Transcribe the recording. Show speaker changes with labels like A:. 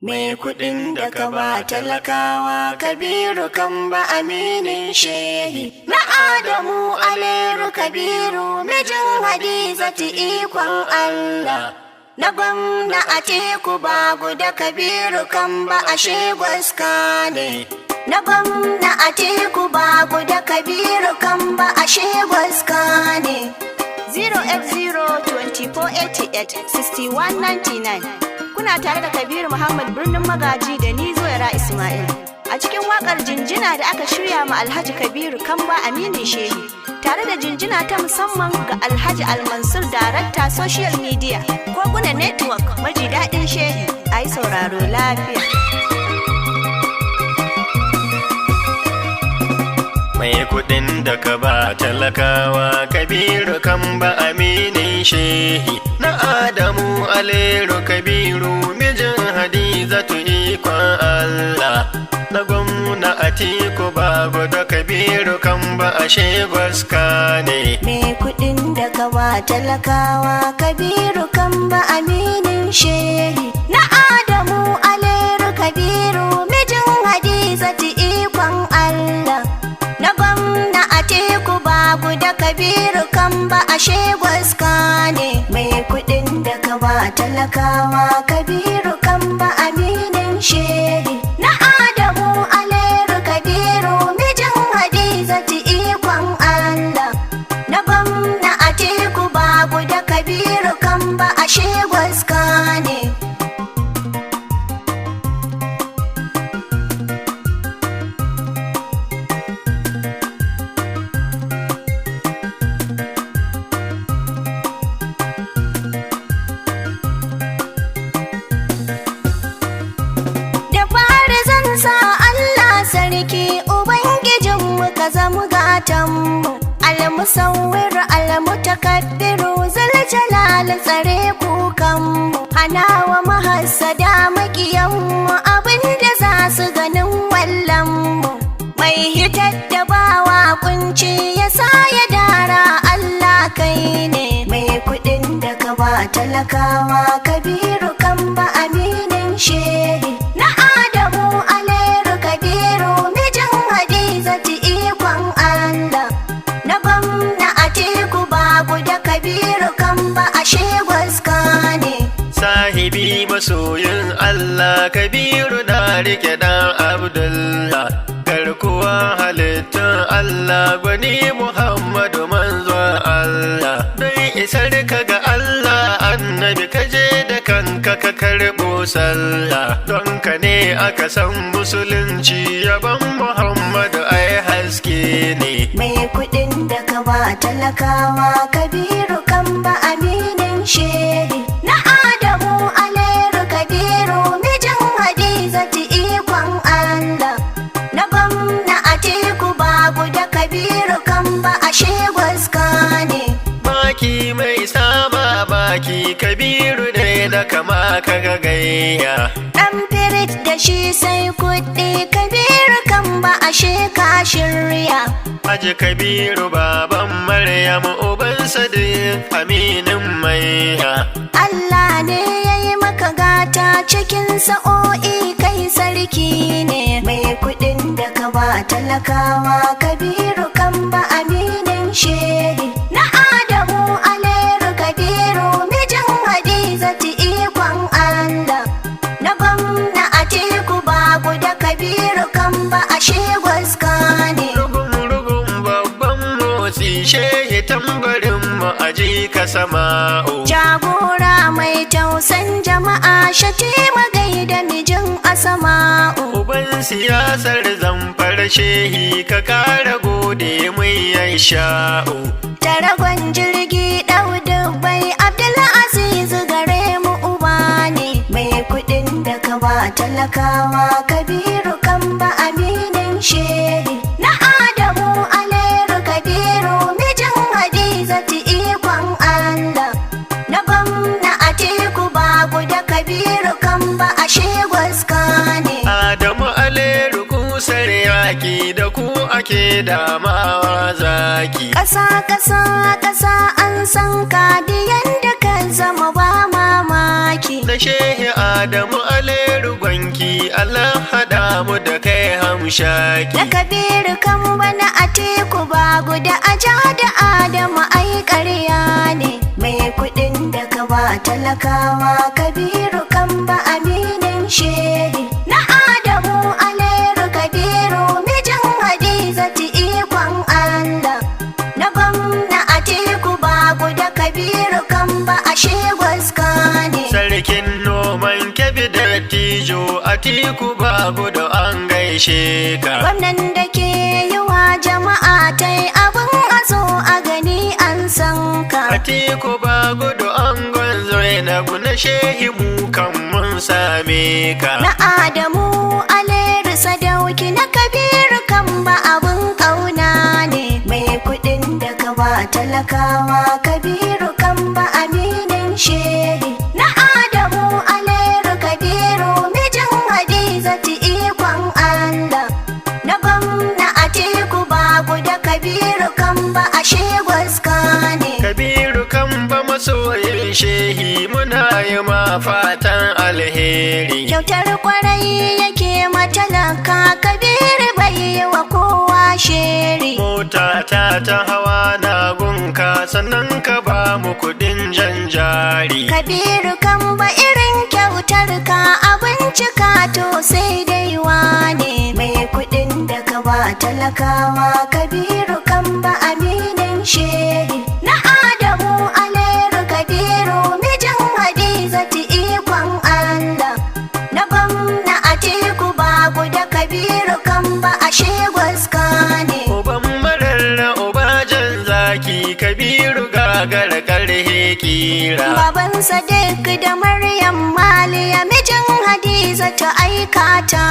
A: Mai kuɗin da ka ba talakawa Kabiru kan ba aminin shehi. Na Adamu Aleru Kabiru mijin Hadizatu ikon Allah. Na gwamna Atiku Bagu da Kabiru kan ba ashe gwaska ne. Na gwamna Atiku Bagu da Kabiru kan ba ashe gwaska ne. 08024886199. Kuna tare da Kabiru Muhammad Birnin Magaji da ni Zuwaira Ismail. A cikin wakar jinjina da aka shirya ma Alhaji Kabiru Kamba Aminin Shehi, tare da jinjina ta musamman ga Alhaji Almansur Darakta Social Media, Koguna Network maji daɗin Shehi. Ai sauraro lafiya.
B: Mai kuɗin da ka ba talakawa Kabiru Kamba Aminin Shehi. Na Adamu Aleru Kabiru mijin Hadizatu ikon Allah. Na gwamna Atiku Bagu da Kabiru Kamba ashe gwaska ne.
A: Mai kuɗin da ka ba talakawa Kabiru Kamba Aminin Shehi. Na Adamu Aleru Kabiru mijin Hadizatu ikon Allah. Na gwamna Atiku Bagu da Kabiru Kamba ashe gwaska ne. Mai kuɗin da ka ba talakawa Kabiru Kamba Aminin Shehi. Na Adamu Aleru Kabiru mijin Hadizatu ikon Allah. Na gwamna Atiku Bagu da Kabiru Kamba ashe gwaska ne. Sarki Ubangijinmu ka zamu gatanmu, Al-Musawwir Al-Mutakabbiru Zuljalal tsare kukanmu, hanawa mahassada makiyanmu abinda za su ganin wallanmu, mai hitar da bawa kunci ya sa ya dara Allah kai ne. Mai kuɗin da ka ba talakawa Kabiru Kamba Aminin Shehi. Na Adamu Aleru Kabiru mijin Hadizatu ikon Allah. Na gwamna Atiku Bagu da Kabiru Kamba ashe gwaska ne.
B: Sahibi masoyin Allah Kabiru na rike dan Abdullah. Garkuwa halittun Allah gwani Muhammadu manzon Allah. Don isar ka ga Allah annabi kaje da kanka ka karɓo sallah. Don ka ne aka san musulunci yaban Muhammadu ai haske ne.
A: Mai kuɗin da ka ba talakawa Kabiru Kamba Aminin Shehi. Na Adamu Aleru Kabiru mijin Hadizatu ikon Allah. Na gwamna Atiku Bagu da Kabiru Kamba ashe gwaska ne.
B: Baki mai saba baki Kabiru ne da kama kaga gayya.
A: Ɗan firit da shi sai kuɗi Kabiru Kamba ashe ka shirya.
B: Haji Kabiru baban Maryam uban Sadiq aminin maiya.
A: Allah ne ya yi maka gata cikin sa'o'i kai sarki ne. Mai kuɗin da ka ba talakawa Kabiru Kamba Aminin Shehi. Na Adamu Aleru Kabiru mijin Hadizatu ikon Allah. Na gwamna Atiku Bagu da Kabiru Kamba ashe gwaska ne.
B: Shehi tambarin mu aji ka sama'u.
A: Jagora mai tausan jama'a Shatima gaida mijin Asama'u.
B: Uban siyasar Zamfar Shehi ka kara gode mai yan sha'u.
A: Taragon jirgi ɗau dubbai Abdulaziz gare mu uba ne. Mai kuɗin da ka ba talakawa Kabiru Kamba Aminin Shehi. Na Adamu Aleru Kabiru mijin Hadizatu ikon Allah. Na gwamna Atiku Bagu da Kabiru Kamba ashe gwaska ne.
B: Adamu Aleru kusar yaki da ku ake damawa zaki.
A: Ƙasa an san kadiyan da kan zama ba mamaki.
B: Na Shehi Adamu Aleru Allah haɗa mu da kai hamshaki.
A: Da Kabiru kan bana a teku ba guda aja da Adamu ai ƙarya ne. Mai kuɗin da ka ba talakawa Kabiru kan ba aminin shehi. Na Adamu Aleru Kabiru mijin Hadizatu ikon Allah. Na gwamna a teku ba guda Kabiru kan ba ashe gwaska ne.
B: Sarkin noman Kebbi dattijo Atiku babu da an gaishe ka.
A: Gwamnan da ke yi wa jama'a ta yi abin a zo a gani an san ka.
B: Atiku babu da an Zainabu na shehi mu kan mun same ka.
A: Na Adamu Aleru Sadauki na Kabiru kan ba abin ƙauna ne. Mai kuɗin da ka ba talakawa Kabiru kan ba aminin shehi. Na Adamu Aleru Kabiru mijin Hadizatu ikon Allah. Na gwamna Atiku babu da Kabiru kan ba ashe gwaska ne.
B: Kabiru kan ba masoyin shehi muna yi ma fatan alheri.
A: Kyautar kwarai yake matalaka Kabiru bai yi wa kowa sheri.
B: Mota ta hawa na gunka sannan ka ba mu kuɗin jan jari.
A: Kabiru kan ba irin kyautar ka abincika to sai dai wane. Mai kuɗin da ka ba talakawa Kabiru kan ba aminin shehi. Na Adamu Aleru Kabiru mijin Hadizatu ikon Allah. Na gwamna Atiku babu da Kabiru kan ba ashe gwaska ne.
B: Uban mararra ubajen zaki Kabiru gagara karhe kira.
A: Baban Sadiq da Maryam Maliya mijin Hadizatu aikata